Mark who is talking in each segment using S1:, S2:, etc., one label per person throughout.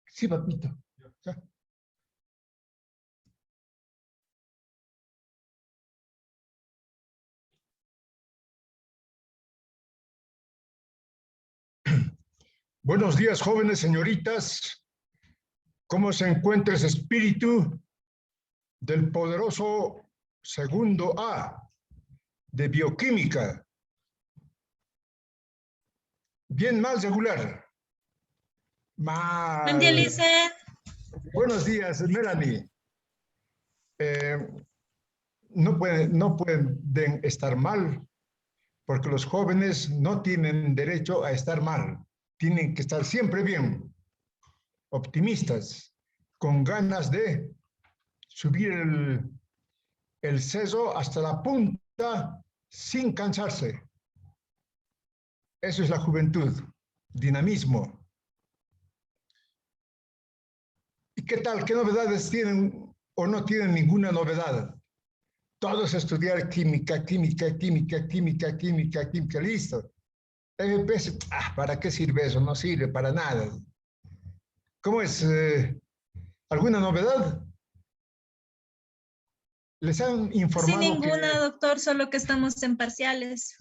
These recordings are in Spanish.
S1: Sí, papito. Ya. Buenos días, jóvenes señoritas. ¿Cómo se encuentra ese espíritu del poderoso segundo A de bioquímica? Bien, más regular.
S2: Buen día,
S1: Mal.
S2: Lizeth.
S1: Buenos días, Melanie. Eh, no pueden estar mal, porque los jóvenes no tienen derecho a estar mal. Tienen que estar siempre bien, optimistas, con ganas de subir el seso hasta la punta sin cansarse. Eso es la juventud, dinamismo. ¿Y qué tal? ¿Qué novedades tienen o no tienen ninguna novedad? Todos estudiar química, química, química, química, química, química, listo. FPS, ¿para qué sirve eso? No sirve para nada. ¿Cómo es? ¿Alguna novedad? Les han
S2: Sin
S1: informado
S2: ninguna,
S1: que...
S2: doctor, solo que estamos en parciales.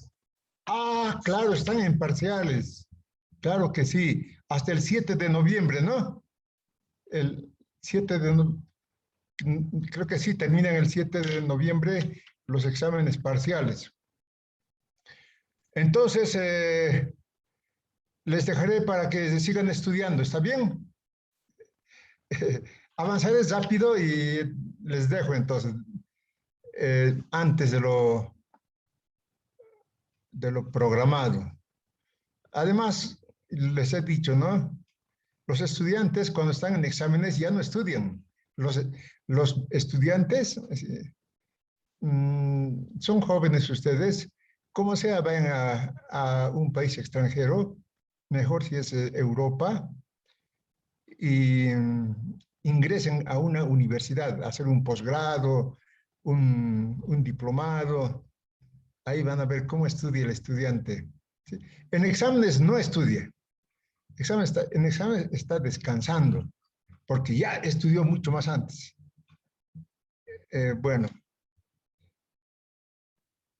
S1: Claro, están en parciales. Claro que sí. Hasta el 7 de noviembre, ¿no? El 7 de noviembre. Creo que sí, terminan el 7 de noviembre los exámenes parciales. Entonces, les dejaré para que sigan estudiando, ¿está bien? Avanzaré rápido y les dejo entonces, antes de lo programado. Además, les he dicho, ¿no? Los estudiantes cuando están en exámenes ya no estudian. Los estudiantes son jóvenes ustedes, como sea, vayan a un país extranjero, mejor si es Europa, y ingresen a una universidad, a hacer un posgrado, un diplomado. Ahí van a ver cómo estudia el estudiante. ¿Sí? En exámenes no estudia. En exámenes está descansando, porque ya estudió mucho más antes. Bueno,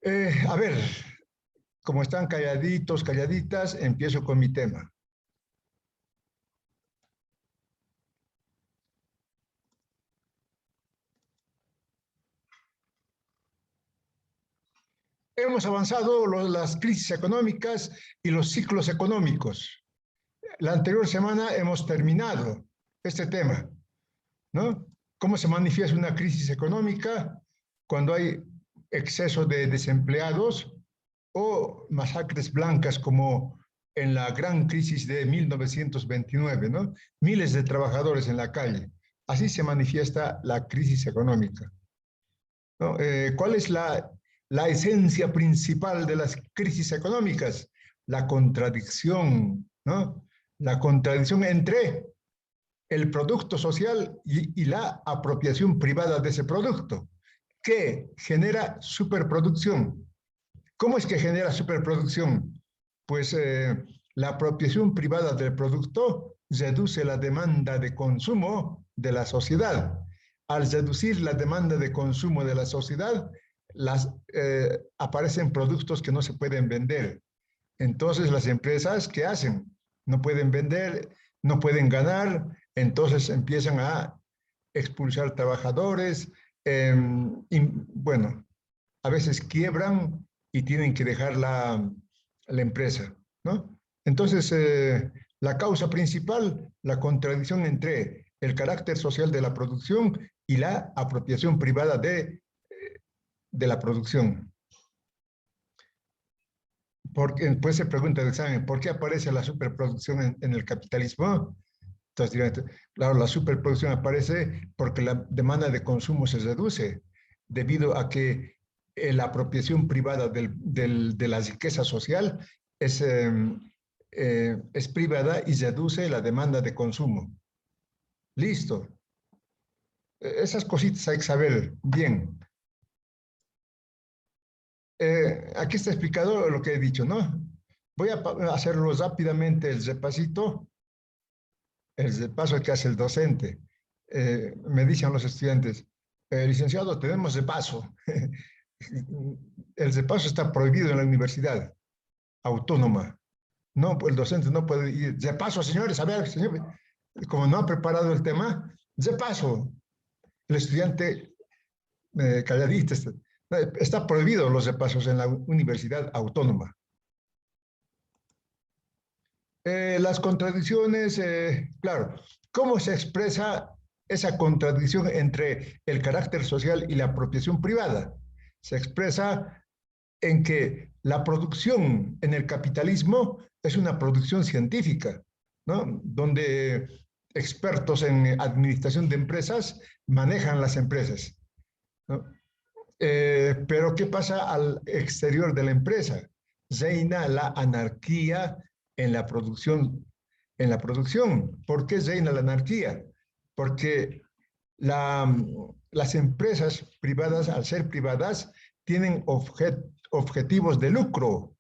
S1: a ver, como están calladitos, calladitas, empiezo con mi tema. Hemos avanzado las crisis económicas y los ciclos económicos. La anterior semana hemos terminado este tema, ¿no? ¿Cómo se manifiesta una crisis económica cuando hay exceso de desempleados o masacres blancas como en la gran crisis de 1929, ¿no? Miles de trabajadores en la calle. Así se manifiesta la crisis económica, ¿no? ¿Cuál es la esencia principal de las crisis económicas? La contradicción, ¿no? La contradicción entre el producto social y la apropiación privada de ese producto, que genera superproducción. ¿Cómo es que genera superproducción? Pues la apropiación privada del producto reduce la demanda de consumo de la sociedad. Al reducir la demanda de consumo de la sociedad, aparecen productos que no se pueden vender. Entonces, las empresas, ¿qué hacen? No pueden vender, no pueden ganar, entonces empiezan a expulsar trabajadores, y, bueno, a veces quiebran y tienen que dejar la empresa, ¿no? Entonces, la causa principal, la contradicción entre el carácter social de la producción y la apropiación privada de la producción. Porque después se pregunta el examen, ¿por qué aparece la superproducción en el capitalismo? Entonces, claro, la superproducción aparece porque la demanda de consumo se reduce debido a que la apropiación privada de la riqueza social es privada y reduce la demanda de consumo. Listo. Esas cositas hay que saber bien. Aquí está explicado lo que he dicho, ¿no? Voy a hacerlo rápidamente el repasito el paso que hace el docente. Me dicen los estudiantes, licenciado, tenemos de paso. El de paso está prohibido en la universidad autónoma. No, el docente no puede ir. De paso, señores, a ver, señor, como no ha preparado el tema, de paso, el estudiante calladito está prohibido los de pasos en la universidad autónoma. Las contradicciones, claro, ¿cómo se expresa esa contradicción entre el carácter social y la apropiación privada? Se expresa en que la producción en el capitalismo es una producción científica, ¿no? Donde expertos en administración de empresas manejan las empresas, ¿no? Pero ¿qué pasa al exterior de la empresa? Reina la anarquía en la producción. En la producción. ¿Por qué reina la anarquía? Porque las empresas privadas, al ser privadas, tienen objetivos de lucro.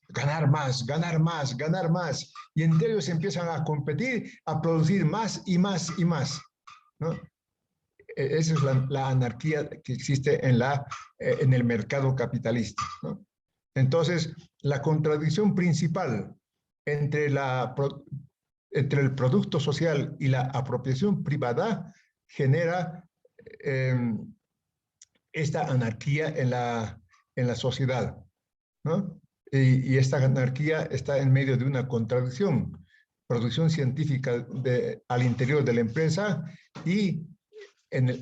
S1: Ganar más, ganar más, ganar más. Y entre ellos empiezan a competir, a producir más y más y más, ¿no? Esa es la anarquía que existe en el mercado capitalista, ¿no? Entonces, la contradicción principal entre, entre el producto social y la apropiación privada genera esta anarquía en la sociedad, ¿no? Y esta anarquía está en medio de una contradicción, producción científica al interior de la empresa y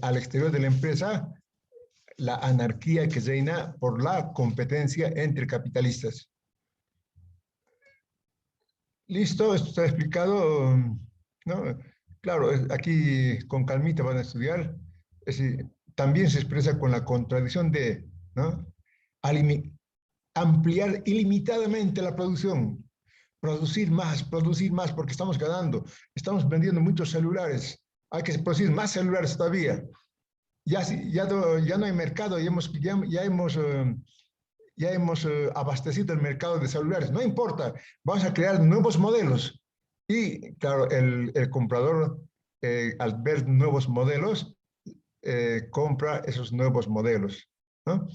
S1: al exterior de la empresa, la anarquía que reina por la competencia entre capitalistas. Listo, esto está explicado, ¿no? Claro, aquí con calmita van a estudiar. Es decir, también se expresa con la contradicción de, ¿no?, ampliar ilimitadamente la producción, producir más, porque estamos ganando, estamos vendiendo muchos celulares, hay que producir más celulares todavía. Ya no hay mercado, ya hemos abastecido el mercado de celulares. No importa, vamos a crear nuevos modelos. Y claro, el comprador, al ver nuevos modelos, compra esos nuevos modelos, ¿no?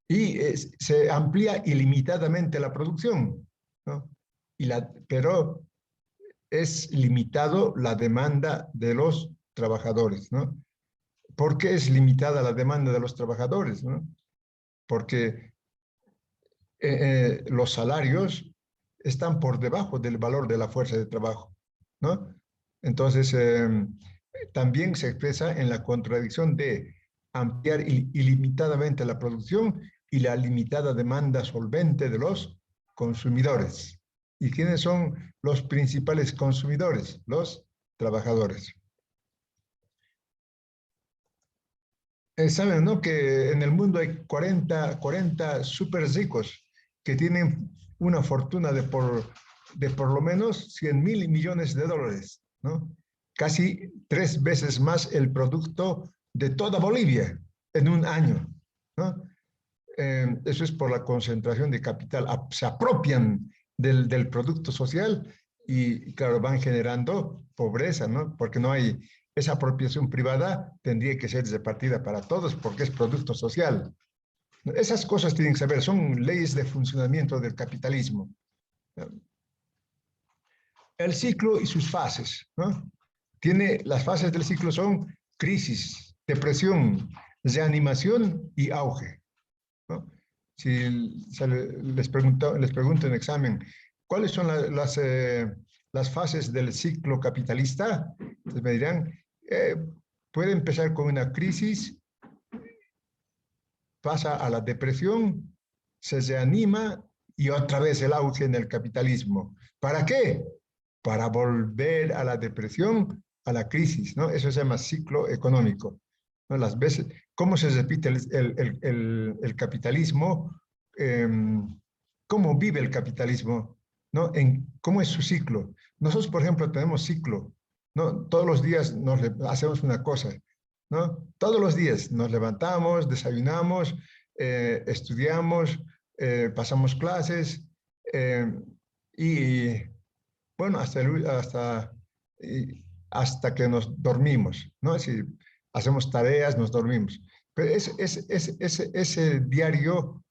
S1: Y se amplía ilimitadamente la producción, ¿no? Pero es limitado la demanda de los trabajadores, ¿no? ¿Por qué es limitada la demanda de los trabajadores, ¿no? Porque los salarios están por debajo del valor de la fuerza de trabajo, ¿no? Entonces, también se expresa en la contradicción de ampliar ilimitadamente la producción y la limitada demanda solvente de los consumidores. ¿Y quiénes son los principales consumidores? Los trabajadores. Saben, ¿no?, que en el mundo hay 40 súper ricos que tienen una fortuna de por lo menos 100.000 millones de dólares, ¿no? Casi 3 veces más el producto de toda Bolivia en un año, ¿no? Eso es por la concentración de capital. Se apropian del producto social y, claro, van generando pobreza, ¿no? Porque no hay esa apropiación privada, tendría que ser repartida para todos porque es producto social. Esas cosas tienen que saber, son leyes de funcionamiento del capitalismo. El ciclo y sus fases, ¿no? Las fases del ciclo son crisis, depresión, reanimación y auge, ¿no? Si les pregunto en examen, ¿cuáles son las fases del ciclo capitalista? Entonces me dirán, puede empezar con una crisis, pasa a la depresión, se reanima y otra vez el auge en el capitalismo. ¿Para qué? Para volver a la depresión, a la crisis, ¿no? Eso se llama ciclo económico, ¿no? Las veces, ¿cómo se repite el capitalismo? ¿Cómo vive el capitalismo? ¿No? ¿Cómo es su ciclo? Nosotros, por ejemplo, tenemos ciclo, ¿no? Todos los días hacemos una cosa, ¿no? Todos los días nos levantamos, desayunamos, estudiamos, pasamos clases, y bueno, hasta que nos dormimos, ¿no? Si hacemos tareas, nos dormimos. Pero ese diario,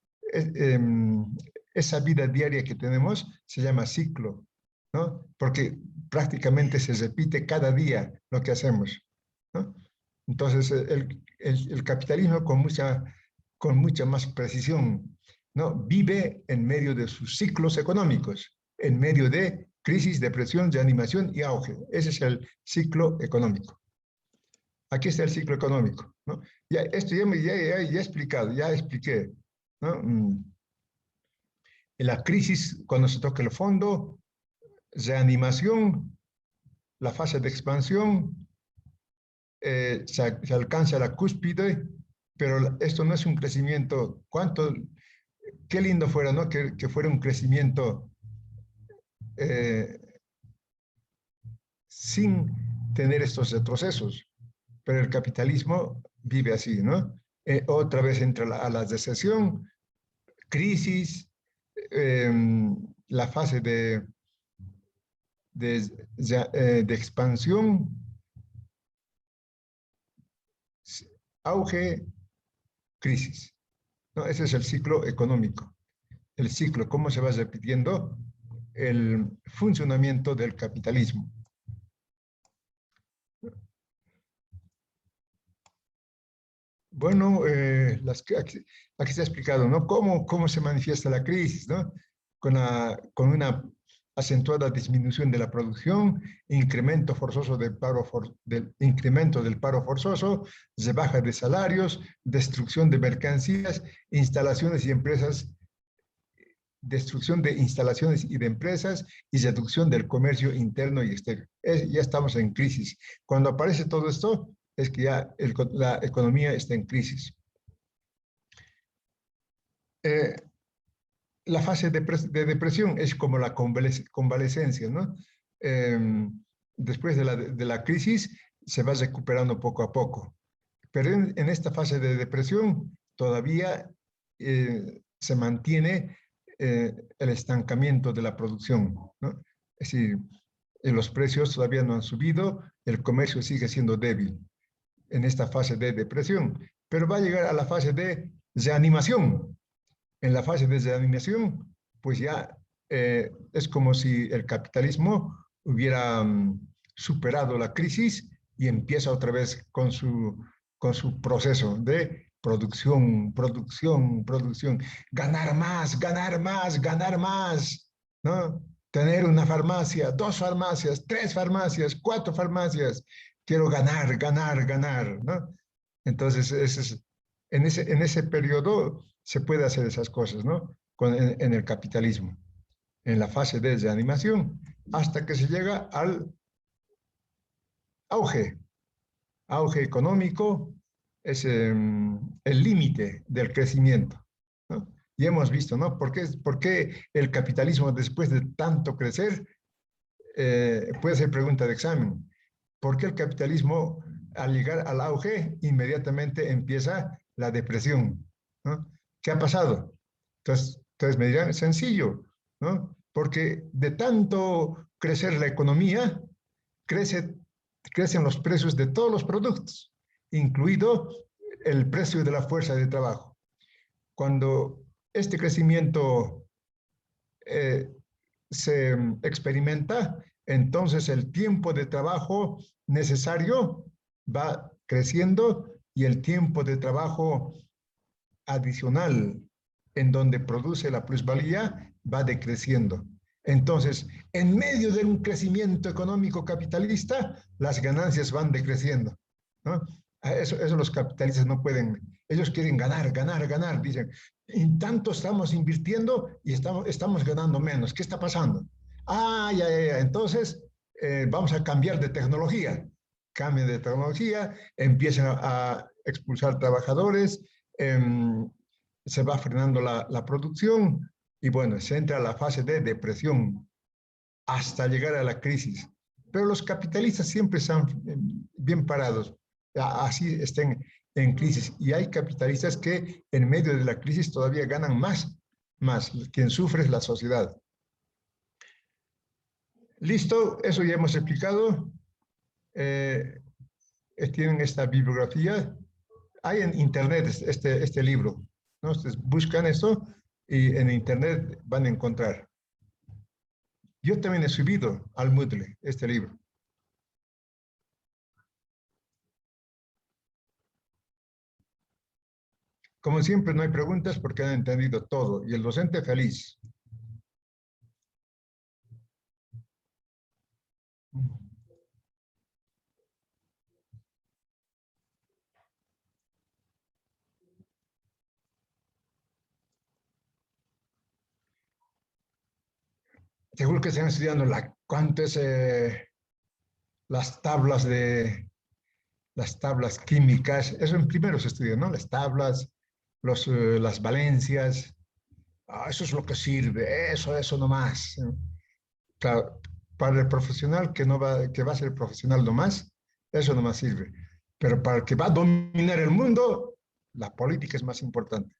S1: esa vida diaria que tenemos se llama ciclo, ¿no? Porque prácticamente se repite cada día lo que hacemos, ¿no? Entonces, el capitalismo con mucha más precisión, ¿no? Vive en medio de sus ciclos económicos, en medio de crisis, depresión, reanimación y auge. Ese es el ciclo económico. Aquí está el ciclo económico, ¿no? Ya, esto ya he explicado, ya expliqué, ¿no? En la crisis, cuando se toca el fondo, reanimación, la fase de expansión, se alcanza la cúspide, pero esto no es un crecimiento. Qué lindo fuera, ¿no? Que fuera un crecimiento eh, sin tener estos retrocesos, pero el capitalismo vive así, ¿no? Otra vez entra a la recesión, crisis, eh, la fase de expansión, auge, crisis, ¿no? Ese es el ciclo económico. El ciclo, cómo se va repitiendo el funcionamiento del capitalismo. Bueno, aquí se ha explicado, ¿no? Cómo se manifiesta la crisis, ¿no? Con una acentuada disminución de la producción, incremento forzoso incremento del paro forzoso, rebaja de salarios, destrucción de mercancías, instalaciones y empresas, destrucción de instalaciones y de empresas y reducción del comercio interno y exterior. Ya estamos en crisis. Cuando aparece todo esto, es que ya la economía está en crisis. La fase de depresión es como la convalescencia, ¿no? Después de la crisis se va recuperando poco a poco. Pero en esta fase de depresión todavía se mantiene el estancamiento de la producción, ¿no? Es decir, los precios todavía no han subido, el comercio sigue siendo débil en esta fase de depresión, pero va a llegar a la fase de reanimación. En la fase de reanimación, pues ya es como si el capitalismo hubiera superado la crisis y empieza otra vez con su proceso de producción, ganar más, ganar más, ganar más, ¿no? Tener una farmacia, 2 farmacias, 3 farmacias, 4 farmacias. Quiero ganar, ganar, ganar, ¿no? Entonces, en ese periodo se puede hacer esas cosas, ¿no? En el capitalismo, en la fase de reanimación, hasta que se llega al auge económico, es el límite del crecimiento, ¿no? Y hemos visto, ¿no? ¿Por qué el capitalismo, después de tanto crecer, puede ser pregunta de examen? ¿Por qué el capitalismo, al llegar al auge, inmediatamente empieza la depresión, ¿no? ¿Qué ha pasado? Entonces me dirán, sencillo, ¿no? Porque de tanto crecer la economía, crecen los precios de todos los productos, incluido el precio de la fuerza de trabajo. Cuando este crecimiento se experimenta, entonces el tiempo de trabajo necesario va creciendo y el tiempo de trabajo adicional en donde produce la plusvalía va decreciendo. Entonces, en medio de un crecimiento económico capitalista, las ganancias van decreciendo, ¿no? Eso los capitalistas no pueden. Ellos quieren ganar, ganar, ganar. Dicen, en tanto estamos invirtiendo y estamos ganando menos. ¿Qué está pasando? Ya. Entonces, vamos a cambiar de tecnología. Cambian de tecnología, empiezan a expulsar trabajadores, se va frenando la producción y bueno, se entra a la fase de depresión hasta llegar a la crisis. Pero los capitalistas siempre están bien parados, así estén en crisis. Y hay capitalistas que en medio de la crisis todavía ganan más. Quien sufre es la sociedad. Listo, eso ya hemos explicado. tienen esta bibliografía. Hay en internet este libro, ¿no? Ustedes buscan esto y en internet van a encontrar. Yo también he subido al Moodle este libro. Como siempre, no hay preguntas porque han entendido todo y el docente feliz. Seguro que están estudiando cuánto es las tablas químicas. Eso en primero se estudia, ¿no? Las tablas, las valencias. Eso es lo que sirve, eso nomás. Claro, para el profesional que va a ser profesional nomás, eso nomás sirve. Pero para el que va a dominar el mundo, la política es más importante.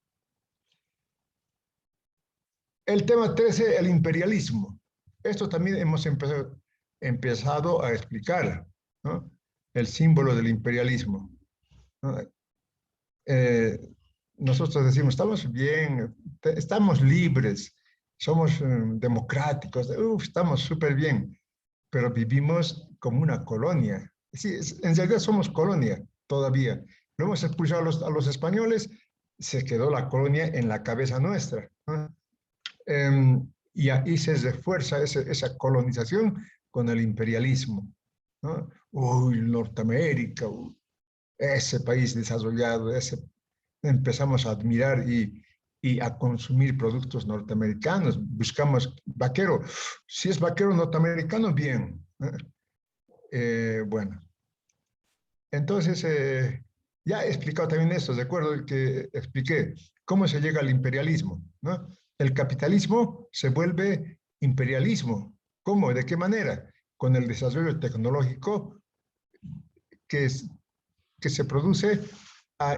S1: El tema 13, el imperialismo. Esto también hemos empezado a explicar, ¿no? El símbolo del imperialismo, ¿no? Nosotros decimos, estamos bien, estamos libres, somos democráticos, estamos súper bien, pero vivimos como una colonia. Sí, en realidad somos colonia todavía. Lo hemos expulsado a los españoles, se quedó la colonia en la cabeza nuestra, ¿no? Y ahí se refuerza esa colonización con el imperialismo, ¿no? Uy, Norteamérica, ese país desarrollado, empezamos a admirar y a consumir productos norteamericanos. Buscamos vaquero. Si es vaquero norteamericano, bien. Bueno, entonces ya he explicado también esto, de acuerdo que expliqué cómo se llega al imperialismo, ¿no? El capitalismo se vuelve imperialismo. ¿Cómo? ¿De qué manera? Con el desarrollo tecnológico que, que se produce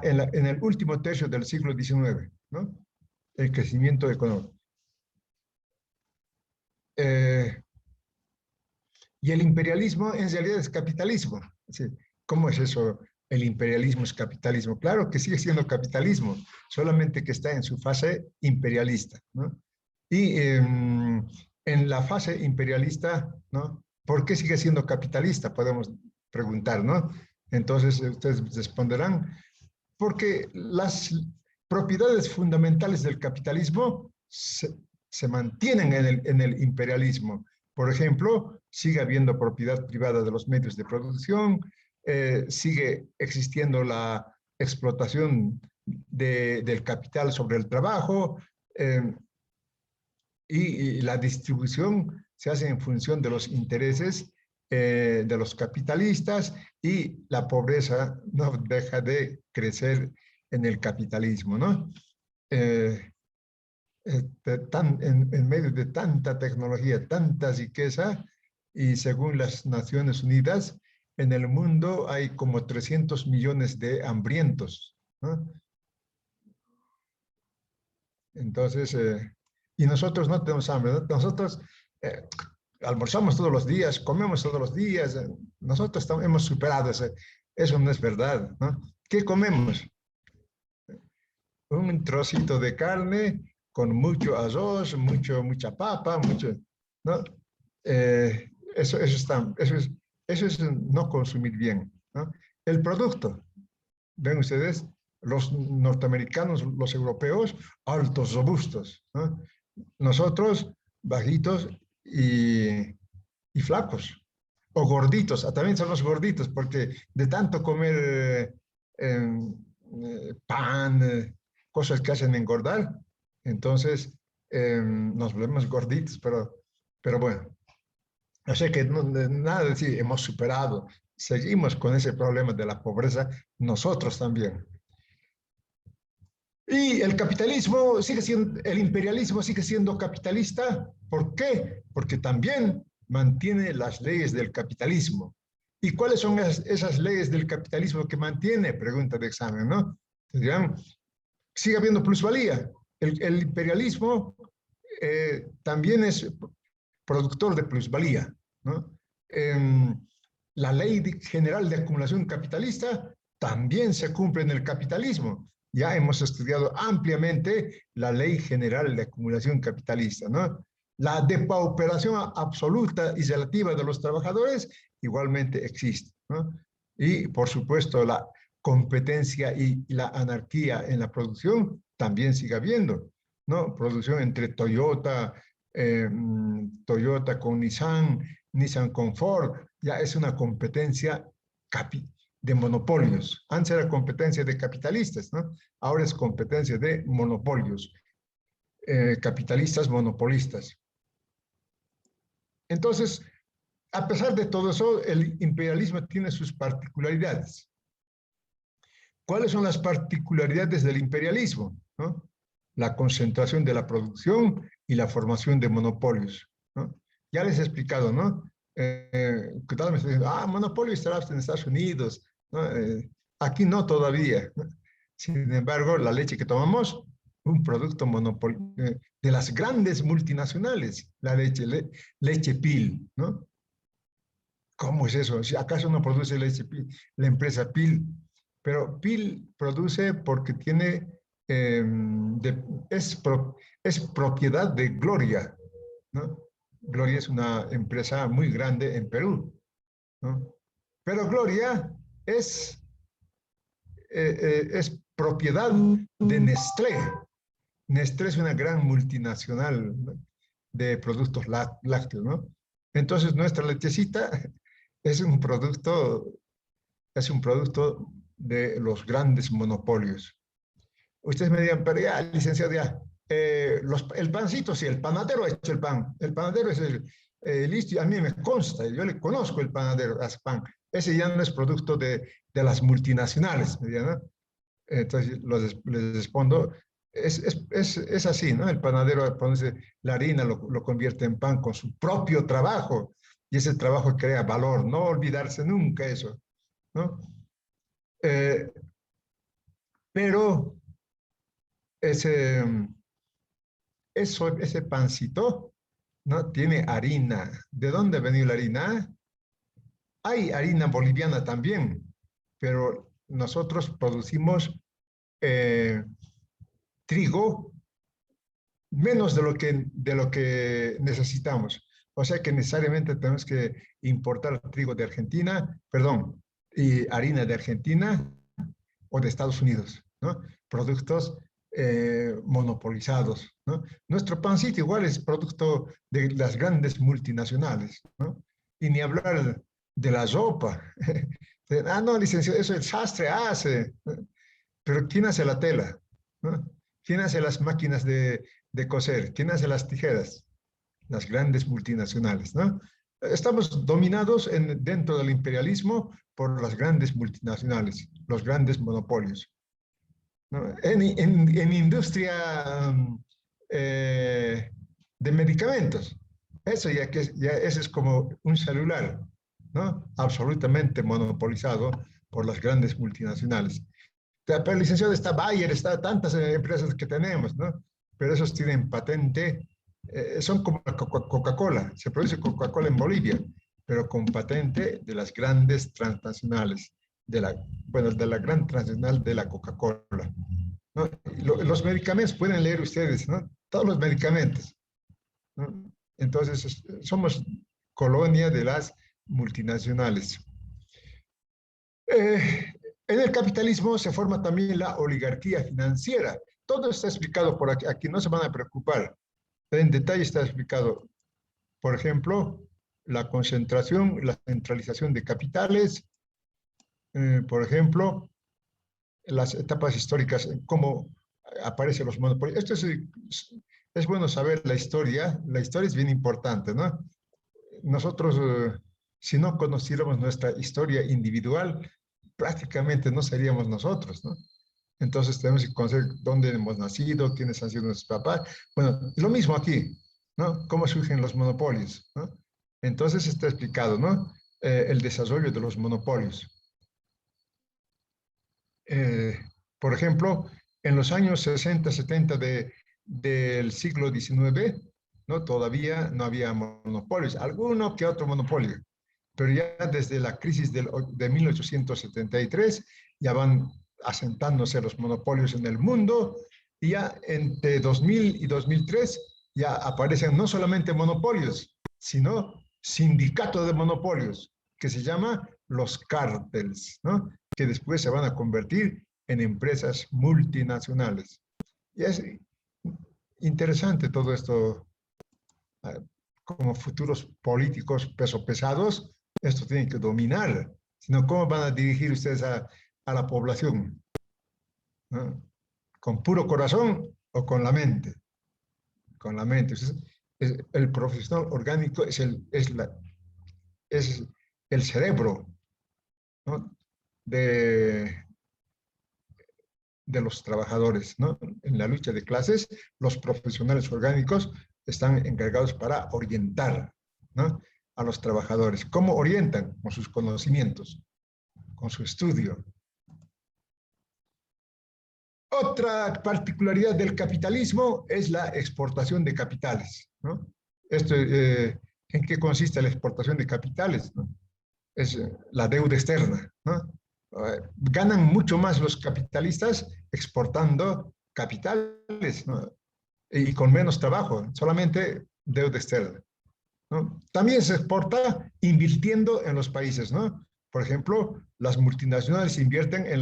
S1: en el último tercio del siglo XIX, ¿no? El crecimiento económico. Y el imperialismo en realidad es capitalismo. ¿Sí? ¿Cómo es eso? El imperialismo es capitalismo. Claro que sigue siendo capitalismo, solamente que está en su fase imperialista, ¿no? Y en la fase imperialista, ¿no? ¿Por qué sigue siendo capitalista? Podemos preguntar, ¿no? Entonces ustedes responderán, porque las propiedades fundamentales del capitalismo se mantienen en el imperialismo. Por ejemplo, sigue habiendo propiedad privada de los medios de producción, sigue existiendo la explotación del capital sobre el trabajo, y la distribución se hace en función de los intereses de los capitalistas y la pobreza no deja de crecer en el capitalismo, ¿no? En medio de tanta tecnología, tanta riqueza, y según las Naciones Unidas, en el mundo hay como 300 millones de hambrientos, ¿no? Entonces, y nosotros no tenemos hambre, ¿no? Nosotros almorzamos todos los días, comemos todos los días, nosotros hemos superado eso no es verdad, ¿no? ¿Qué comemos? Un trocito de carne con mucho arroz, mucha papa, ¿no? Eso es no consumir bien, ¿no? El producto, ven ustedes, los norteamericanos, los europeos, altos, robustos, ¿no? Nosotros, bajitos y flacos, o gorditos, también somos gorditos, porque de tanto comer pan, cosas que hacen engordar, entonces nos volvemos gorditos, pero bueno, o sea que nada de decir, hemos superado, seguimos con ese problema de la pobreza, nosotros también. Y el capitalismo sigue siendo, el imperialismo sigue siendo capitalista. ¿Por qué? Porque también mantiene las leyes del capitalismo. ¿Y cuáles son esas leyes del capitalismo que mantiene? Pregunta de examen, ¿no? Dirán, sigue habiendo plusvalía. El imperialismo también es productor de plusvalía, ¿no? la ley general de acumulación capitalista también se cumple en el capitalismo. Ya hemos estudiado ampliamente la ley general de acumulación capitalista, ¿no? La depauperación absoluta y relativa de los trabajadores igualmente existe, ¿no? Y, por supuesto, la competencia y la anarquía en la producción también sigue habiendo, ¿no? Producción entre Toyota, Toyota con Nissan, Nissan con Ford, ya es una competencia de monopolios. Antes era competencia de capitalistas, ¿no? Ahora es competencia de monopolios, capitalistas monopolistas. Entonces, a pesar de todo eso, el imperialismo tiene sus particularidades. ¿Cuáles son las particularidades del imperialismo? ¿No? La concentración de la producción y la formación de monopolios, ¿no? Ya les he explicado, ¿no? Que tal vez me dicen, monopolio estará en Estados Unidos, ¿no? Aquí no todavía, ¿no? Sin embargo, la leche que tomamos, un producto de las grandes multinacionales, la leche PIL, ¿no? ¿Cómo es eso? ¿Acaso no produce leche PIL la empresa PIL? Pero PIL produce porque tiene, es propiedad de Gloria, ¿no? Gloria es una empresa muy grande en Perú, ¿no? Pero Gloria es propiedad de Nestlé. Nestlé es una gran multinacional, ¿no?, de productos lácteos, ¿no? Entonces nuestra lechecita es un producto de los grandes monopolios. Ustedes me dirán, pero ya, licenciado, ya, el pancito, sí, el panadero ha hecho el pan. El panadero es listo, a mí me consta, yo le conozco el panadero, hace pan. Ese ya no es producto de las multinacionales, ¿no? Entonces les respondo, es así, ¿no? El panadero produce la harina, lo convierte en pan con su propio trabajo, y ese trabajo crea valor, no olvidarse nunca eso, ¿no? Pero ese pancito, ¿no?, tiene harina. ¿De dónde ha venido la harina? Hay harina boliviana también, pero nosotros producimos trigo menos de lo que necesitamos. O sea que necesariamente tenemos que importar trigo de Argentina, perdón, y harina de Argentina o de Estados Unidos, ¿no? Productos monopolizados, ¿no? Nuestro pancito igual es producto de las grandes multinacionales, ¿no? Y ni hablar de la sopa. No, licenciado, eso el sastre hace. Pero ¿quién hace la tela? ¿No? ¿Quién hace las máquinas de coser? ¿Quién hace las tijeras? Las grandes multinacionales, ¿no? Estamos dominados dentro del imperialismo por las grandes multinacionales, los grandes monopolios, ¿no? En industria de medicamentos, eso ya ese es como un celular, ¿no? Absolutamente monopolizado por las grandes multinacionales. Pero licenciado, está Bayer, está tantas empresas que tenemos, ¿no? Pero esos tienen patente, son como Coca-Cola, se produce Coca-Cola en Bolivia, pero con patente de las grandes transnacionales, de la gran transnacional de la Coca-Cola, ¿no? Los medicamentos, pueden leer ustedes, ¿no? Todos los medicamentos, ¿no? Entonces, somos colonia de las multinacionales. En el capitalismo se forma también la oligarquía financiera. Todo está explicado por aquí, aquí no se van a preocupar. En detalle está explicado. Por ejemplo, la concentración, la centralización de capitales, por ejemplo, las etapas históricas, cómo aparecen los monopolios. Esto es bueno saber la historia es bien importante, ¿no? Nosotros, si no conociéramos nuestra historia individual, prácticamente no seríamos nosotros, ¿no? Entonces tenemos que conocer dónde hemos nacido, quiénes han sido nuestros papás. Bueno, lo mismo aquí, ¿no? Cómo surgen los monopolios, ¿no? Entonces está explicado, ¿no? El desarrollo de los monopolios. Por ejemplo, en los años 60, 70 del siglo XIX, ¿no?, todavía no había monopolios, alguno que otro monopolio. pero ya desde la crisis de 1873 ya van asentándose los monopolios en el mundo, y ya entre 2000 y 2003 ya aparecen no solamente monopolios, sino sindicatos de monopolios, que se llama los cárteles, ¿no? Que después se van a convertir en empresas multinacionales. Y es interesante todo esto, como futuros políticos peso pesados, esto tienen que dominar, sino cómo van a dirigir ustedes a la población, ¿no? ¿Con puro corazón o con la mente? Con la mente. El profesional orgánico es el cerebro, ¿no? de, de los trabajadores, ¿no? En la lucha de clases, los profesionales orgánicos están encargados para orientar, ¿no? A los trabajadores. ¿Cómo orientan? Con sus conocimientos, con su estudio. Otra particularidad del capitalismo es la exportación de capitales, ¿no? ¿En qué consiste la exportación de capitales, ¿no? Es la deuda externa, ¿no? Ganan mucho más los capitalistas exportando capitales, ¿no? Y con menos trabajo, solamente deuda externa, ¿no? También se exporta invirtiendo en los países, ¿no? Por ejemplo, las multinacionales invierten en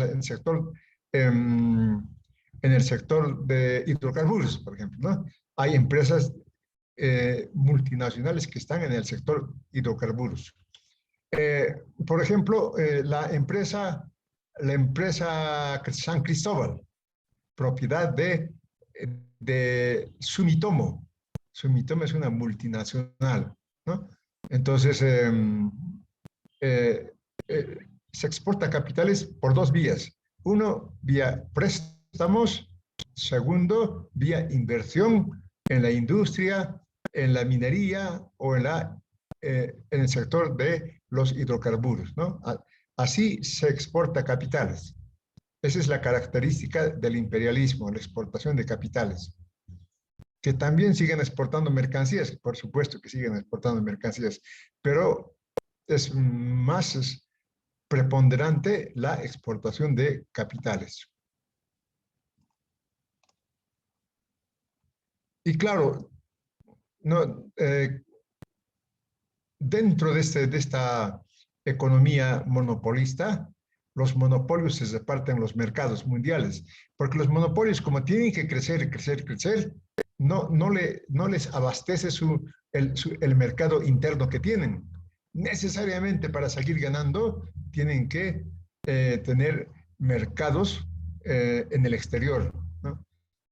S1: en el sector de hidrocarburos, por ejemplo, ¿no? Hay empresas multinacionales que están en el sector hidrocarburos. Por ejemplo, la empresa San Cristóbal, propiedad de Sumitomo. Sumitomo es una multinacional, ¿no? Entonces, eh, eh, se exporta capitales por dos vías. Uno, vía préstamos. Segundo, vía inversión en la industria, en la minería o en el sector de los hidrocarburos, ¿no? Así se exporta capitales. Esa es la característica del imperialismo, la exportación de capitales. Que también siguen exportando mercancías, por supuesto que siguen exportando mercancías, pero es más preponderante la exportación de capitales. Y claro, no, dentro de esta economía monopolista, los monopolios se reparten en los mercados mundiales, porque los monopolios, como tienen que crecer, crecer, crecer, no les abastece el mercado interno que tienen. Necesariamente para seguir ganando, tienen que tener mercados en el exterior, ¿no?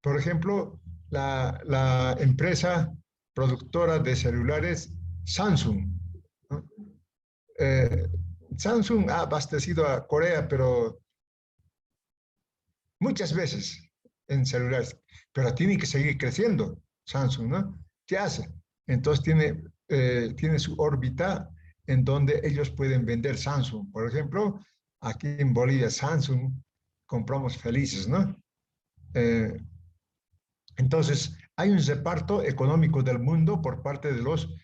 S1: Por ejemplo, la empresa productora de celulares Samsung, ¿no? Eh, Samsung ha abastecido a Corea, pero muchas veces en celulares, pero tiene que seguir creciendo Samsung, ¿no? ¿Qué hace? Entonces tiene su órbita en donde ellos pueden vender Samsung. Por ejemplo, aquí en Bolivia, Samsung, compramos felices, ¿no? Eh, entonces, hay un reparto económico del mundo por parte de los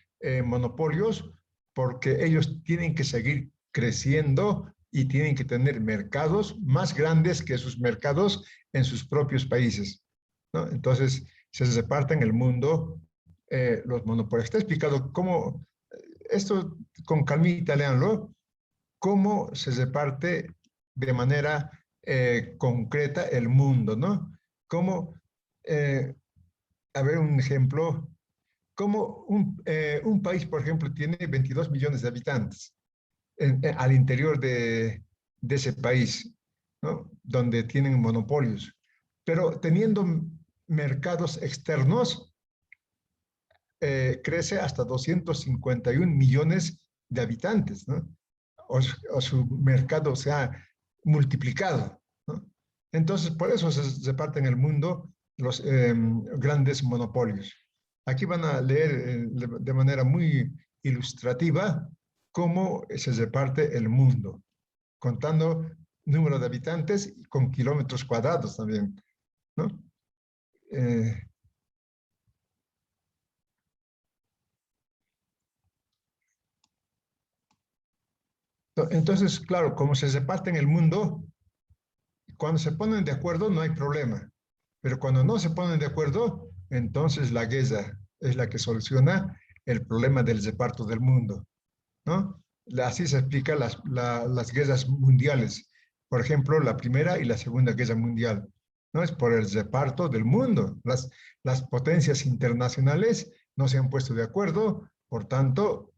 S1: monopolios, porque ellos tienen que seguir creciendo y tienen que tener mercados más grandes que sus mercados en sus propios países, ¿no? Entonces, se reparten el mundo los monopolios. Está explicado cómo, esto con calmita, léanlo, cómo se reparte de manera concreta el mundo, ¿no? Cómo a ver un ejemplo, como un país, por ejemplo, tiene 22 millones de habitantes al interior de ese país, ¿no? Donde tienen monopolios, pero teniendo mercados externos, crece hasta 251 millones de habitantes, ¿no? O su mercado se ha multiplicado, ¿no? Entonces, por eso se parten el mundo los grandes monopolios. Aquí van a leer de manera muy ilustrativa cómo se reparte el mundo, contando número de habitantes y con kilómetros cuadrados también, ¿no? Eh, Entonces, claro, como se reparten el mundo, cuando se ponen de acuerdo no hay problema, pero cuando no se ponen de acuerdo, entonces la guerra es la que soluciona el problema del reparto del mundo, ¿no? Así se explica las guerras mundiales. Por ejemplo, la Primera y la Segunda Guerra Mundial, ¿no? Es por el reparto del mundo. Las potencias internacionales no se han puesto de acuerdo, por tanto,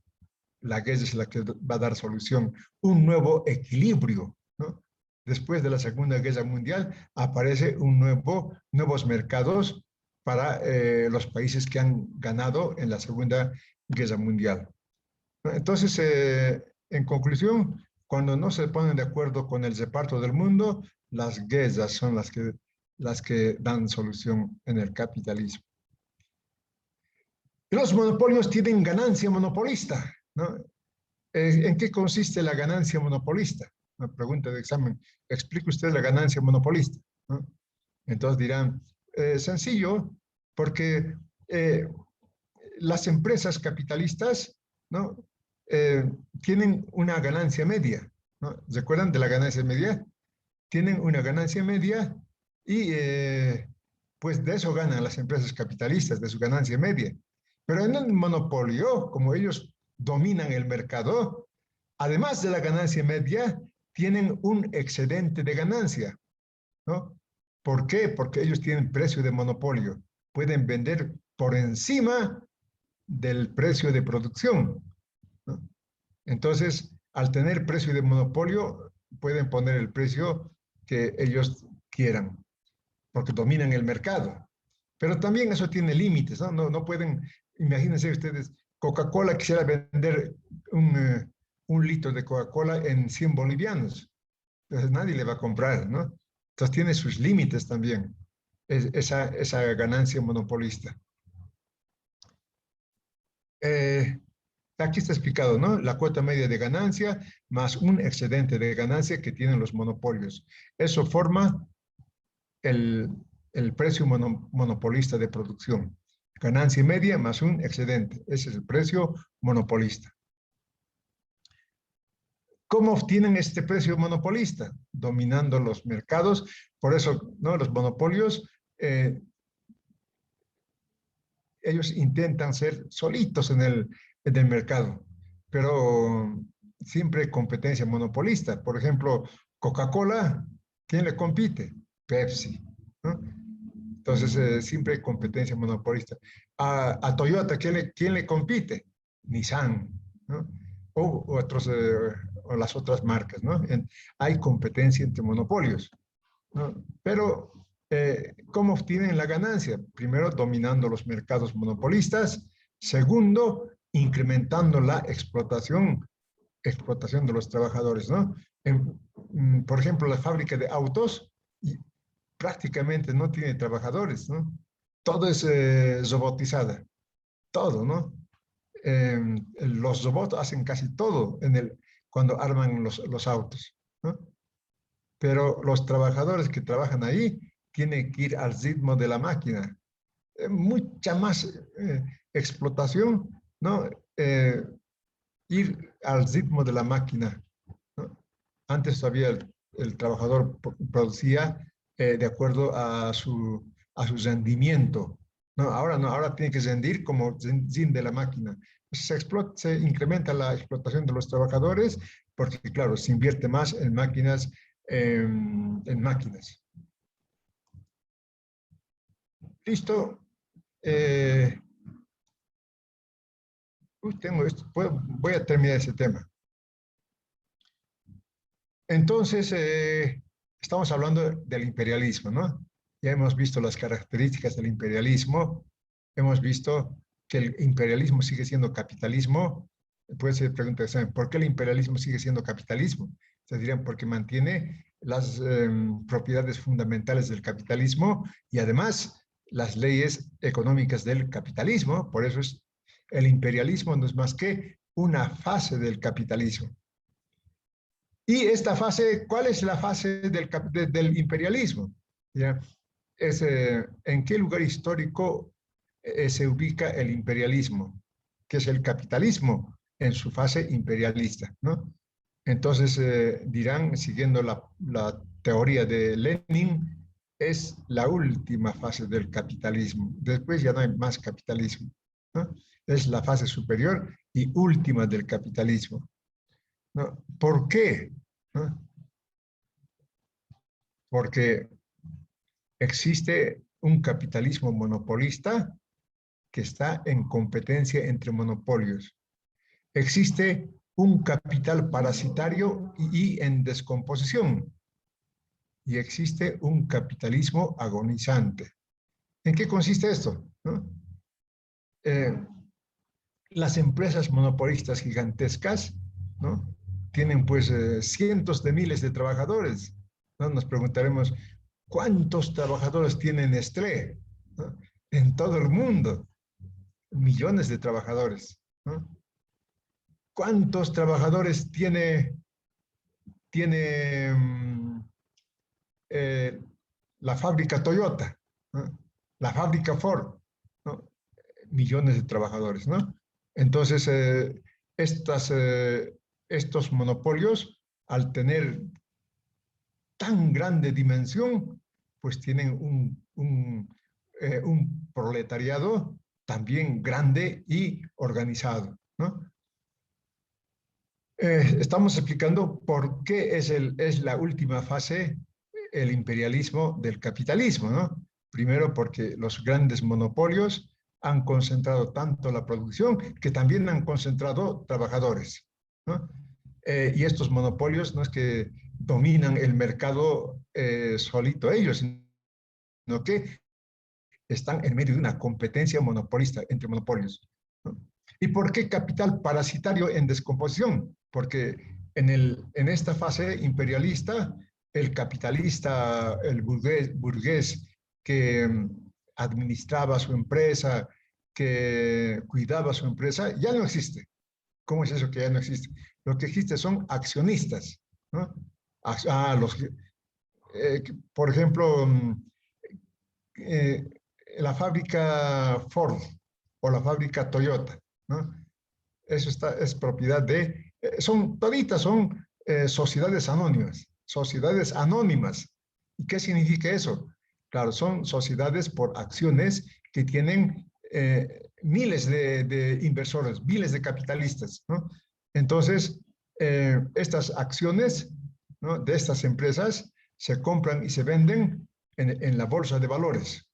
S1: la guerra es la que va a dar solución, un nuevo equilibrio, ¿no? Después de la Segunda Guerra Mundial aparece nuevos mercados para los países que han ganado en la Segunda Guerra Mundial. Entonces, en conclusión, cuando no se ponen de acuerdo con el reparto del mundo, las guerras son las que dan solución en el capitalismo. Los monopolios tienen ganancia monopolista, ¿no? ¿En qué consiste la ganancia monopolista? Una pregunta de examen. ¿Explique usted la ganancia monopolista? ¿No? Entonces dirán, sencillo, porque las empresas capitalistas, ¿no? Tienen una ganancia media, ¿no? ¿Recuerdan de la ganancia media? Tienen una ganancia media y pues de eso ganan las empresas capitalistas, de su ganancia media. Pero en un monopolio, como ellos dominan el mercado, además de la ganancia media, tienen un excedente de ganancia, ¿no? ¿Por qué? Porque ellos tienen precio de monopolio. Pueden vender por encima del precio de producción, ¿no? Entonces, al tener precio de monopolio, pueden poner el precio que ellos quieran, porque dominan el mercado. Pero también eso tiene límites, ¿no? No pueden, imagínense ustedes, Coca-Cola quisiera vender un litro de Coca-Cola en 100 bolivianos. Entonces nadie le va a comprar, ¿no? Entonces tiene sus límites también, esa ganancia monopolista. Aquí está explicado, ¿no? La cuota media de ganancia más un excedente de ganancia que tienen los monopolios. Eso forma el precio monopolista de producción. Ganancia media más un excedente. Ese es el precio monopolista. ¿Cómo obtienen este precio monopolista? Dominando los mercados. Por eso, ¿no? Los monopolios, ellos intentan ser solitos en el mercado, pero siempre hay competencia monopolista. Por ejemplo, Coca-Cola, ¿quién le compite? Pepsi, ¿no? Entonces, siempre hay competencia monopolista. A Toyota, ¿quién le compite? Nissan, ¿no? O las otras marcas, ¿no? Hay competencia entre monopolios, ¿no? Pero, ¿cómo obtienen la ganancia? Primero, dominando los mercados monopolistas. Segundo, incrementando la explotación de los trabajadores, ¿no? Por ejemplo, la fábrica de autos prácticamente no tiene trabajadores, ¿no? Todo es robotizada, todo, ¿no? Los robots hacen casi todo cuando arman los autos, ¿no? Pero los trabajadores que trabajan ahí tienen que ir al ritmo de la máquina. Mucha más explotación, ¿no? Ir al ritmo de la máquina, ¿no? Antes todavía el trabajador producía de acuerdo a su rendimiento, ¿no? Ahora no, ahora tiene que rendir como rinde la máquina. Se incrementa la explotación de los trabajadores porque, claro, se invierte más en máquinas. Listo. Tengo esto. Voy a terminar ese tema. Entonces, estamos hablando del imperialismo, ¿no? Ya hemos visto las características del imperialismo. Hemos visto que el imperialismo sigue siendo capitalismo. Puede ser pregunta, ¿saben por qué el imperialismo sigue siendo capitalismo? Se dirían porque mantiene las propiedades fundamentales del capitalismo y además las leyes económicas del capitalismo. Por eso el imperialismo no es más que una fase del capitalismo. Y esta fase, ¿cuál es la fase del imperialismo? ¿Ya? Es, ¿en qué lugar histórico se ubica el imperialismo? Que es el capitalismo en su fase imperialista, ¿no? Entonces dirán, siguiendo la teoría de Lenin, es la última fase del capitalismo. Después ya no hay más capitalismo, ¿no? Es la fase superior y última del capitalismo, ¿no? ¿Por qué? ¿No? Porque existe un capitalismo monopolista que está en competencia entre monopolios. Existe un capital parasitario y en descomposición. Y existe un capitalismo agonizante. ¿En qué consiste esto? ¿No? Eh, las empresas monopolistas gigantescas, ¿no? Tienen pues cientos de miles de trabajadores, ¿no? Nos preguntaremos, ¿cuántos trabajadores tiene Nestlé? ¿No? En todo el mundo, millones de trabajadores, ¿no? ¿Cuántos trabajadores tiene eh, la fábrica Toyota, ¿no? La fábrica Ford, ¿no? Millones de trabajadores, ¿no? Entonces, estos monopolios, al tener tan grande dimensión, pues tienen un proletariado también grande y organizado, ¿no? Estamos explicando por qué es la última fase el imperialismo del capitalismo, ¿no? Primero porque los grandes monopolios han concentrado tanto la producción que también han concentrado trabajadores, ¿no? Y estos monopolios no es que dominan el mercado solito ellos, sino que están en medio de una competencia monopolista entre monopolios, ¿no? ¿Y por qué capital parasitario en descomposición? Porque en esta fase imperialista, el capitalista, el burgués que administraba su empresa, que cuidaba su empresa, ya no existe. ¿Cómo es eso que ya no existe? Lo que existe son accionistas, ¿no? Por ejemplo, eh, la fábrica Ford o la fábrica Toyota, ¿no? Eso es propiedad toditas son sociedades anónimas, sociedades anónimas. ¿Y qué significa eso? Claro, son sociedades por acciones que tienen miles de inversores, miles de capitalistas, ¿no? Entonces, estas acciones, ¿no?, de estas empresas se compran y se venden en la bolsa de valores,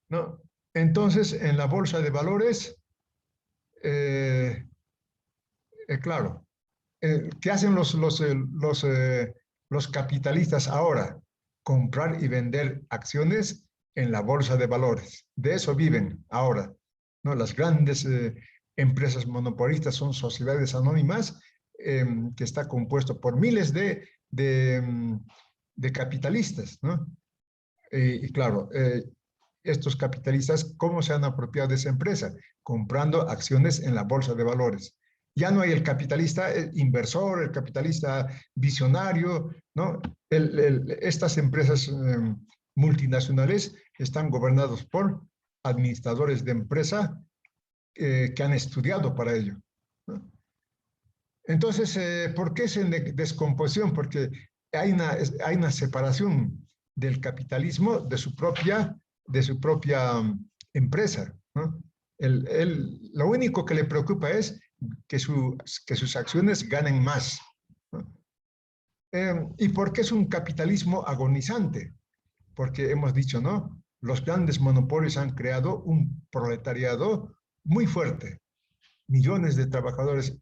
S1: ¿no? Entonces, en la bolsa de valores, eh, claro, ¿qué hacen los capitalistas ahora? Comprar y vender acciones en la bolsa de valores. De eso viven ahora, ¿no? Las grandes empresas monopolistas son sociedades anónimas que está compuesto por miles de capitalistas, ¿no? Y claro, estos capitalistas, ¿cómo se han apropiado de esa empresa? Comprando acciones en la bolsa de valores. Ya no hay el capitalista inversor, el capitalista visionario, ¿no? Estas empresas multinacionales están gobernadas por administradores de empresa que han estudiado para ello, ¿no? Entonces, ¿por qué es en descomposición? Porque hay una separación del capitalismo de su propia empresa, ¿no? Lo único que le preocupa es que sus acciones ganen más, ¿no? ¿Y por qué es un capitalismo agonizante? Porque hemos dicho, ¿no? Los grandes monopolios han creado un proletariado muy fuerte. Millones de trabajadores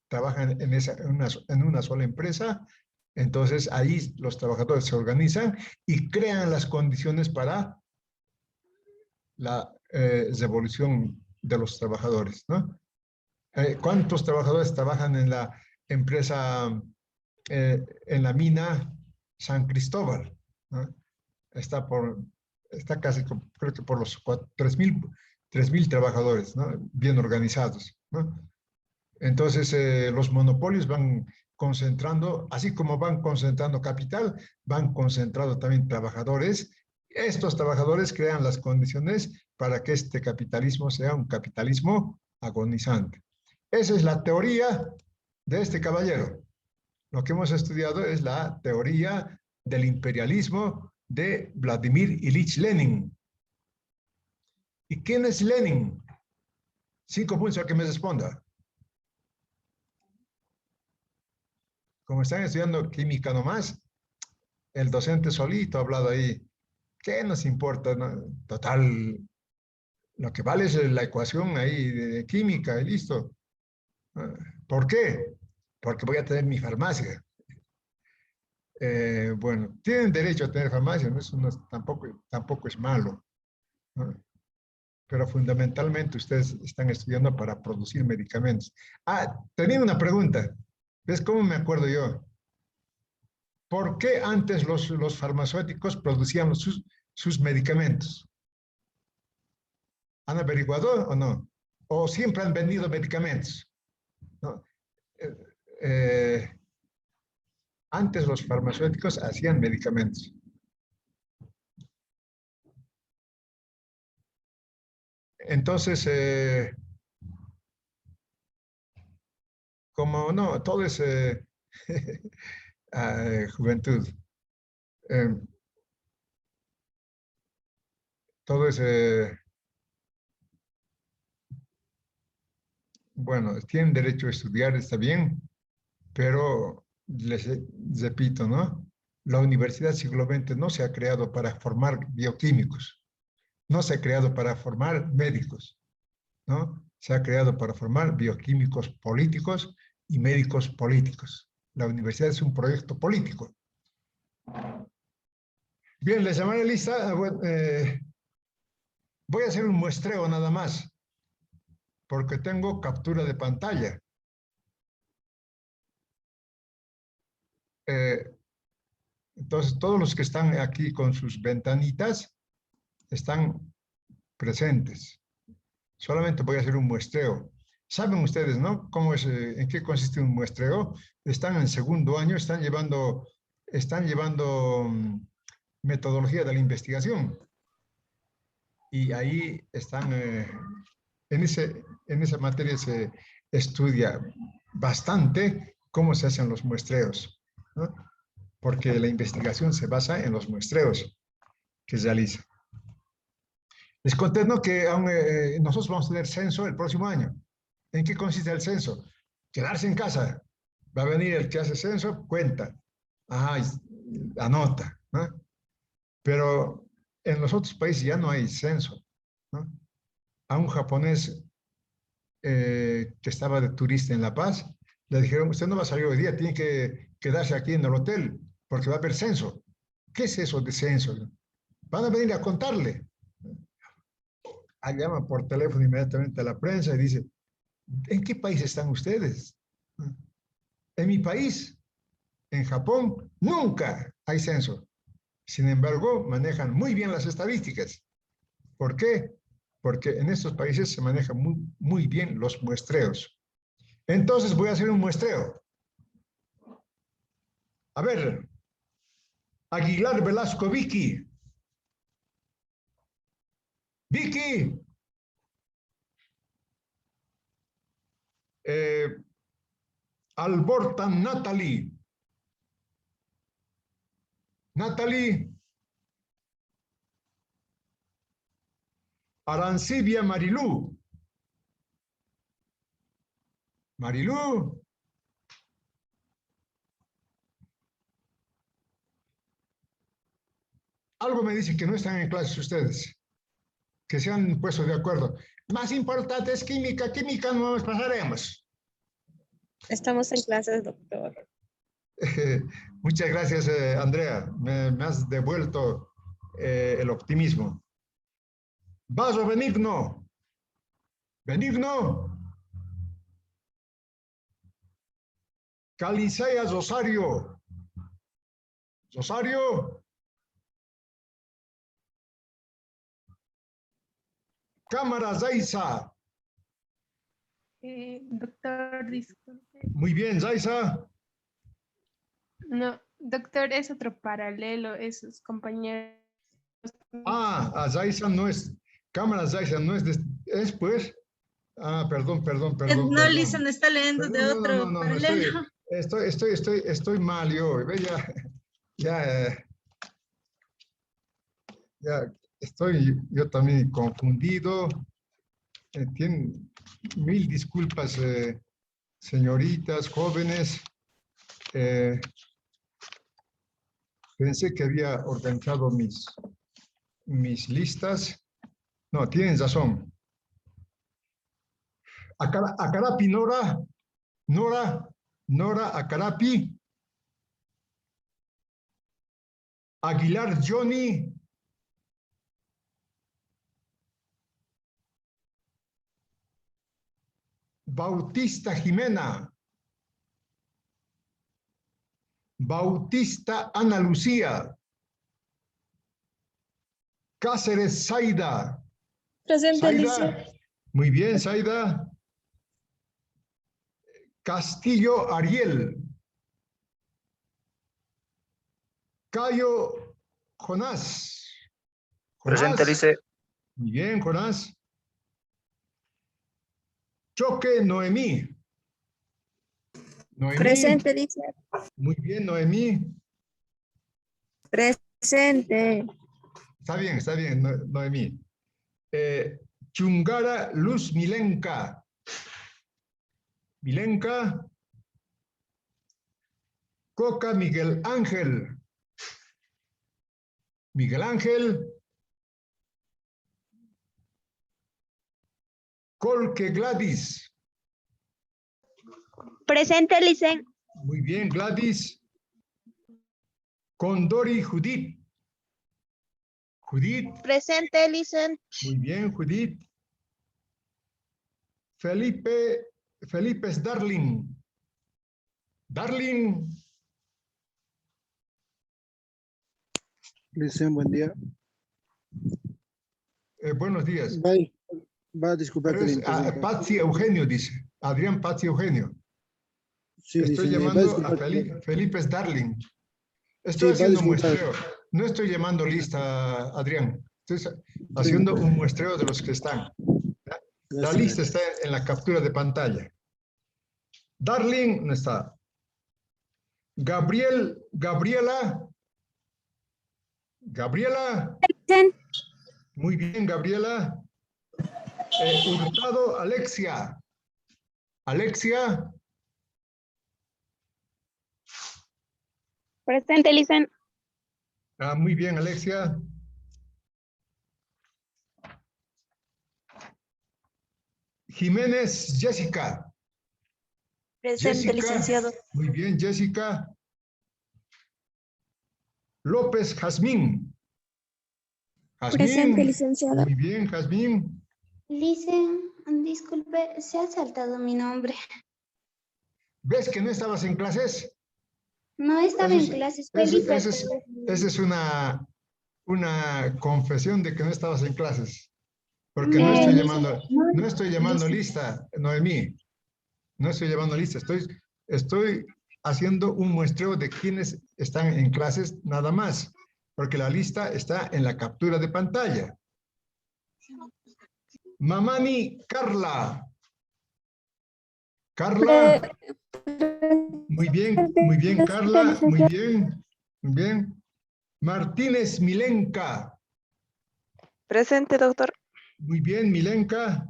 S1: trabajan en una sola empresa, entonces ahí los trabajadores se organizan y crean las condiciones para la revolución de los trabajadores, ¿no? ¿Cuántos trabajadores trabajan en la empresa, en la mina San Cristóbal, ¿no? Está, está casi, creo que por los 3.000 trabajadores, ¿no? Bien organizados, ¿no? Entonces, los monopolios van concentrando, así como van concentrando capital, van concentrando también trabajadores. Estos trabajadores crean las condiciones para que este capitalismo sea un capitalismo agonizante. Esa es la teoría de este caballero. Lo que hemos estudiado es la teoría del imperialismo de Vladimir Ilich Lenin. ¿Y quién es Lenin? 5 puntos a que me responda. Como están estudiando química nomás, el docente solito ha hablado ahí. ¿Qué nos importa, no? Total, lo que vale es la ecuación ahí de química y listo. ¿Por qué? Porque voy a tener mi farmacia. Bueno, tienen derecho a tener farmacia, ¿no? Eso tampoco es malo, ¿no? Pero fundamentalmente ustedes están estudiando para producir medicamentos. Ah, tenía una pregunta. ¿Ves cómo me acuerdo yo? ¿Por qué antes los farmacéuticos producían sus medicamentos? ¿Han averiguado o no? ¿O siempre han vendido medicamentos? ¿No? Eh, eh, Antes los farmacéuticos hacían medicamentos. Entonces, como no, todo es juventud. Eh, todo es, bueno, tienen derecho a estudiar, está bien, pero les repito, ¿no? La Universidad Siglo XX no se ha creado para formar bioquímicos, no se ha creado para formar médicos, ¿no? Se ha creado para formar bioquímicos políticos y médicos políticos. La universidad es un proyecto político. Bien, les llamaré lista. Voy a hacer un muestreo nada más, porque tengo captura de pantalla. Entonces, todos los que están aquí con sus ventanitas están presentes. Solamente voy a hacer un muestreo. Saben ustedes, ¿no? ¿Cómo es, en qué consiste un muestreo? Están en segundo año, están llevando metodología de la investigación. Y ahí están, en esa materia se estudia bastante cómo se hacen los muestreos, ¿no? Porque la investigación se basa en los muestreos que se realizan. Les conté, ¿no?, que aún, nosotros vamos a tener censo el próximo año. ¿En qué consiste el censo? Quedarse en casa. Va a venir el que hace censo, cuenta. Ajá, anota, ¿no? Pero en los otros países ya no hay censo, ¿no? A un japonés que estaba de turista en La Paz, le dijeron: usted no va a salir hoy día, tiene que quedarse aquí en el hotel, porque va a haber censo. ¿Qué es eso de censo? Van a venir a contarle. Llama por teléfono inmediatamente a la prensa y dice: ¿en qué país están ustedes? En mi país, en Japón, nunca hay censo. Sin embargo, manejan muy bien las estadísticas. ¿Por qué? Porque en estos países se manejan muy bien los muestreos. Entonces voy a hacer un muestreo. A ver, Aguilar Velasco Vicky. Vicky. Albortan Natalie. Natalie. Arancibia Marilú. Marilú. Algo me dice que no están en clases ustedes, que se han puesto de acuerdo. Más importante es química, química no nos pasaremos.
S3: Estamos en clases, doctor.
S1: Muchas gracias, Andrea. Me has devuelto el optimismo. ¿Vas o Benigno? Benigno. Caliceas Rosario. Rosario. Cámara Zaiza.
S4: Doctor, disculpe.
S1: Muy bien, Zaiza.
S4: No, doctor, es otro paralelo, esos compañeros.
S1: Zaiza no es, Cámara Zaiza no es, es pues. Ah, perdón.
S2: No, Lisa, no está leyendo de
S1: No,
S2: otro paralelo.
S1: estoy mal yo. Ve, ya estoy yo también confundido. Mil disculpas, señoritas, jóvenes. Pensé que había organizado mis listas. No, tienen razón. Acarapi, Nora Acarapi. Aguilar Johnny. Bautista Jimena. Bautista Ana Lucía. Cáceres Zaida.
S3: Presente, Alicia.
S1: Zaida. Muy bien, Zaida. Castillo Ariel. Cayo Jonás.
S5: Presente, Lice.
S1: Muy bien, Jonás. Choque Noemí. Noemí.
S3: Presente, Alicia.
S1: Muy bien, Noemí.
S3: Presente.
S1: Está bien, Noemí. Chungara Luz Milenka. Milenka. Coca Miguel Ángel. Miguel Ángel. Colque Gladys.
S3: Presente, Alicia.
S1: Muy bien, Gladys. Condori Judith. Judith.
S3: Presente, Alicia.
S1: Muy bien, Judith. Felipe es Darling. Darling.
S6: Licen, buen día.
S1: Buenos días.
S6: Va a disculpar que le interrumpa.
S1: Patsy Eugenio dice. Adrián Patsy Eugenio.
S6: Sí,
S1: Estoy
S6: Licen,
S1: llamando a Felipe es Darling. Estoy
S6: Sí, va a
S1: haciendo un
S6: disculpar.
S1: muestreo. No estoy llamando lista, Adrián. Estoy haciendo un muestreo de los que están. La
S6: Gracias.
S1: lista está en la captura de pantalla. Darling no está. Gabriela. Muy bien, Gabriela. Hurtado, Alexia. Alexia.
S3: Presente, Alicia.
S1: Muy bien, Alexia. Jiménez, Jessica.
S3: Presente, licenciado.
S1: Muy bien, Jessica. López, Jazmín.
S3: Presente, licenciado.
S1: Muy bien, Jazmín.
S7: Licen, disculpe, se ha saltado mi nombre.
S1: ¿Ves que no estabas en clases?
S7: No estaba en clases.
S1: Esa es una confesión de que no estabas en clases. Porque no estoy llamando lista, Noemí. No estoy llamando lista. Estoy haciendo un muestreo de quienes están en clases nada más. Porque la lista está en la captura de pantalla. Mamani Carla. Carla. Muy bien, Carla. Muy bien. Martínez Milenka.
S3: Presente, doctor.
S1: Muy bien, Milenka.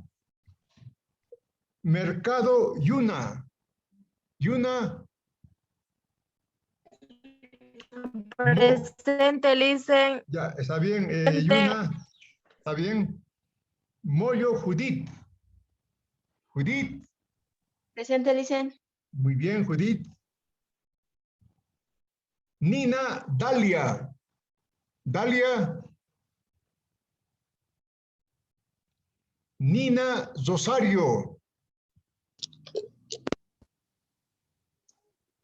S1: Mercado Yuna. Yuna.
S3: Presente, Licen.
S1: Ya, está bien, Yuna. Está bien. Moyo Judith. Judith.
S7: Presente, Licen.
S1: Muy bien, Judith. Nina Dalia. Dalia. Nina Rosario.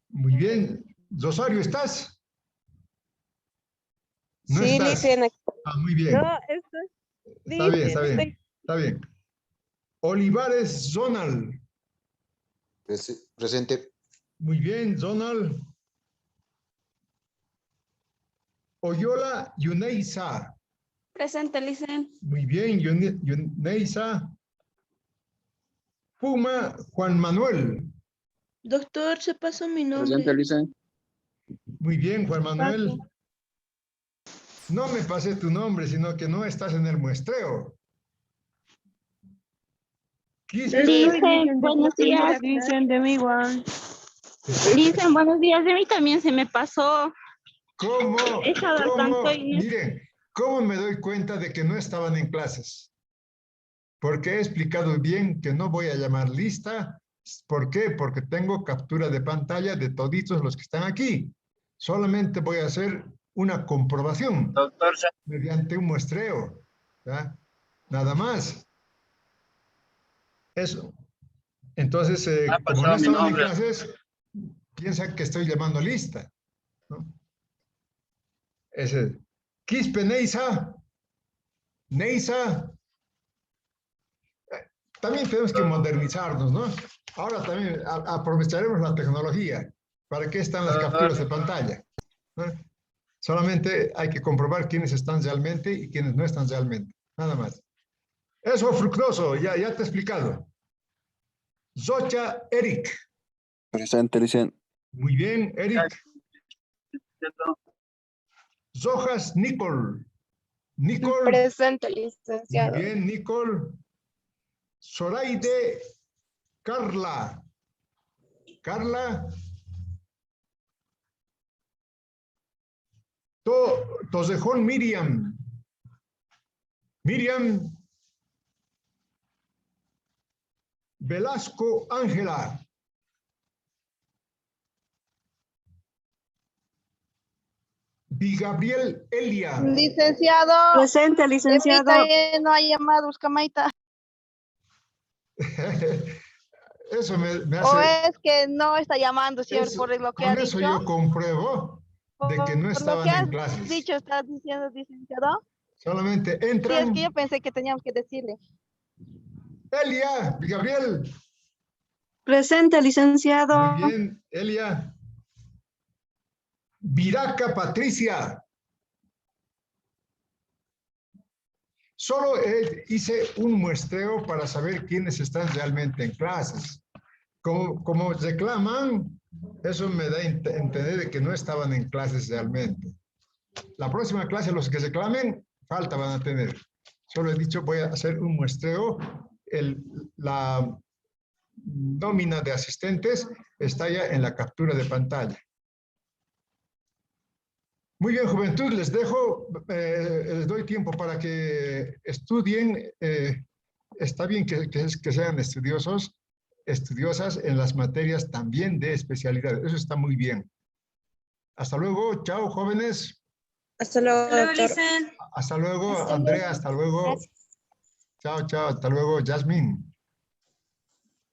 S1: Muy bien. Rosario, ¿estás? No
S3: Sí,
S1: estás.
S3: Licen.
S1: Muy bien.
S3: No,
S1: Está bien. Olivares Zonal.
S8: Presente.
S1: Muy bien, Zonal. Oyola Yuneisa.
S7: Presente, Licen.
S1: Muy bien, Yuneisa. Puma Juan Manuel.
S2: Doctor, se pasó mi
S5: Presente,
S2: nombre.
S5: Licen.
S1: Muy bien, Juan Manuel. No me pasé tu nombre, sino que no estás en el muestreo.
S3: Licen, buenos días.
S4: Dicen de mi igual.
S3: Licen, buenos días. De mí también se me pasó.
S1: ¿Cómo?
S3: He estado al tanto y-
S1: Miren, ¿cómo me doy cuenta de que no estaban en clases? Porque he explicado bien que no voy a llamar lista. ¿Por qué? Porque tengo captura de pantalla de toditos los que están aquí. Solamente voy a hacer una comprobación
S5: Doctor,
S1: mediante un muestreo. ¿Ya? Nada más. Eso. Entonces,
S5: ha
S1: como no
S5: pasado mi
S1: estaban en
S5: nombre.
S1: clases, piensan que estoy llamando lista, ¿no? Ese. Quispe Neisa. Neisa. También tenemos que modernizarnos, ¿no? Ahora también aprovecharemos la tecnología. ¿Para qué están las capturas de pantalla? ¿No? Solamente hay que comprobar quiénes están realmente y quiénes no están realmente. Nada más. Eso, Fructuoso, ya te he explicado. Zocha Eric.
S6: Presente, Licen.
S1: Muy bien, Eric. Zojas Nicole. Nicole.
S3: Presente,
S1: Muy
S3: licenciado.
S1: bien, Nicole. Zoraide Carla. Carla. Tosejón Miriam. Miriam. Velasco Ángela. Gabriel Elia.
S3: Licenciado.
S2: Presente, licenciado.
S3: No hay llamados, Camaita.
S1: Eso me
S3: O
S1: hace...
S3: es que no está llamando, señor,
S1: eso-
S3: por lo que
S1: con
S3: ha
S1: eso
S3: dicho.
S1: yo compruebo de que no
S3: Por lo
S1: estaban
S3: que
S1: en
S3: has
S1: clases.
S3: dicho, estás diciendo, licenciado.
S1: Solamente
S3: Sí, es
S1: entran.
S3: que yo pensé que teníamos que decirle.
S1: Elia, Gabriel.
S2: Presente, licenciado.
S1: Muy bien, Elia. Viraca Patricia. Solo hice un muestreo para saber quiénes están realmente en clases. Como reclaman, eso me da a entender de que no estaban en clases realmente. La próxima clase, los que reclamen, falta van a tener. Solo he dicho, voy a hacer un muestreo. La nómina de asistentes está ya en la captura de pantalla. Muy bien, juventud, les dejo, les doy tiempo para que estudien. Está bien que sean estudiosos, estudiosas en las materias también de especialidad. Eso está muy bien. Hasta luego. Chao, jóvenes.
S3: Hasta luego,
S2: Hasta luego,
S3: doctor.
S2: Licen.
S1: Hasta luego,
S7: Hasta
S1: Andrea.
S7: luego.
S1: Hasta luego.
S7: Gracias.
S1: Chao, chao. Hasta luego, Jasmine.